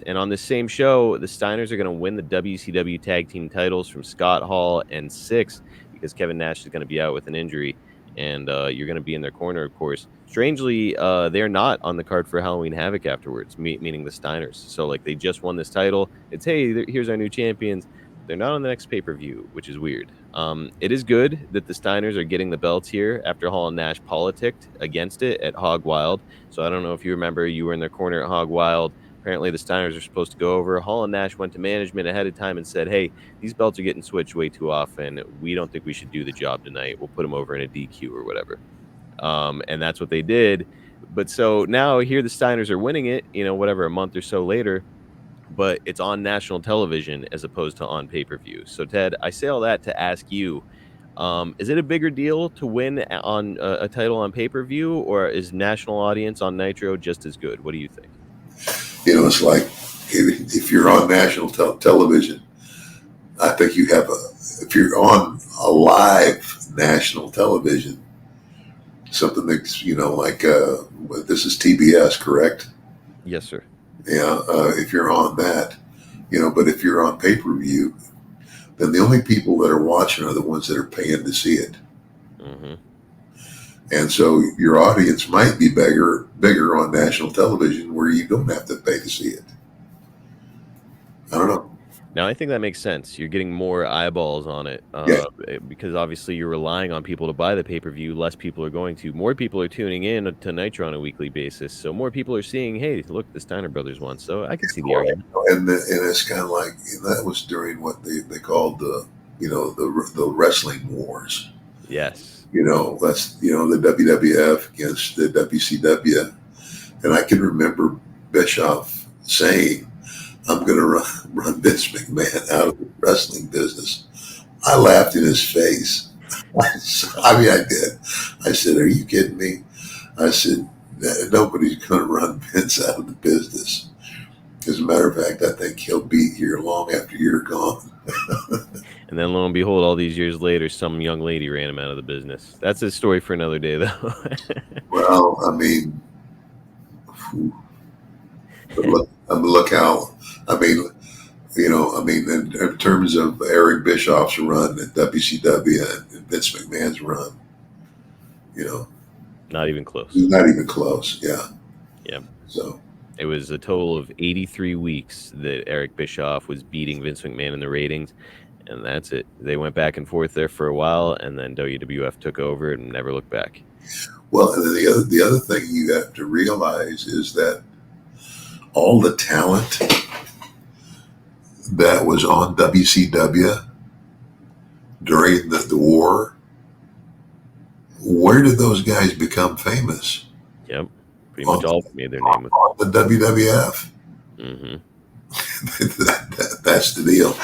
And on this same show, the Steiners are going to win the WCW tag team titles from Scott Hall and Six because Kevin Nash is going to be out with an injury. And you're going to be in their corner, of course. Strangely, they're not on the card for Halloween Havoc afterwards, meaning the Steiners. So, like, they just won this title. It's, hey, here's our new champions. They're not on the next pay-per-view, which is weird. It is good that the Steiners are getting the belts here after Hall and Nash politicked against it at Hog Wild. So I don't know if you remember, you were in their corner at Hog Wild. Apparently, the Steiners are supposed to go over. Hall and Nash went to management ahead of time and said, hey, these belts are getting switched way too often. We don't think we should do the job tonight. We'll put them over in a DQ or whatever. And that's what they did. But so now here the Steiners are winning it, whatever, a month or so later, but it's on national television as opposed to on pay-per-view. So, Ted, I say all that to ask you, is it a bigger deal to win on a title on pay-per-view, or is national audience on Nitro just as good? What do you think? It's like if you're on national television, I think if you're on a live national television, something that's, like, this is TBS, correct? Yes, sir. Yeah. If you're on that, but if you're on pay-per-view, then the only people that are watching are the ones that are paying to see it. Mm-hmm. And so your audience might be bigger on national television where you don't have to pay to see it. I don't know. Now, I think that makes sense. You're getting more eyeballs on it because obviously you're relying on people to buy the pay-per-view. Less people are going to. More people are tuning in to Nitro on a weekly basis. So more people are seeing, hey, look, the Steiner brothers won. So I can see the argument. And it's kind of like, that was during what they called the wrestling wars. Yes. That's, the WWF against the WCW. And I can remember Bischoff saying, I'm going to run Vince McMahon out of the wrestling business. I laughed in his face. I did. I said, are you kidding me? I said, nobody's going to run Vince out of the business. As a matter of fact, I think he'll be here long after you're gone. And then lo and behold, all these years later, some young lady ran him out of the business. That's a story for another day, though. Well, look how, in terms of Eric Bischoff's run at WCW and Vince McMahon's run, not even close. Not even close. Yeah. Yeah. So it was a total of 83 weeks that Eric Bischoff was beating Vince McMahon in the ratings. And that's it. They went back and forth there for a while, and then WWF took over and never looked back. Well, and the other thing you have to realize is that all the talent that was on WCW during the war, where did those guys become famous? Yep. Pretty much all made their name with the WWF. Mm-hmm. That's the deal.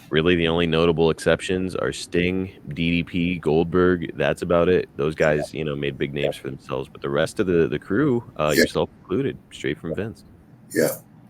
Really, the only notable exceptions are Sting, DDP, Goldberg. That's about it. Those guys, made big names for themselves. But the rest of the crew, yourself included, straight from Vince. Yeah.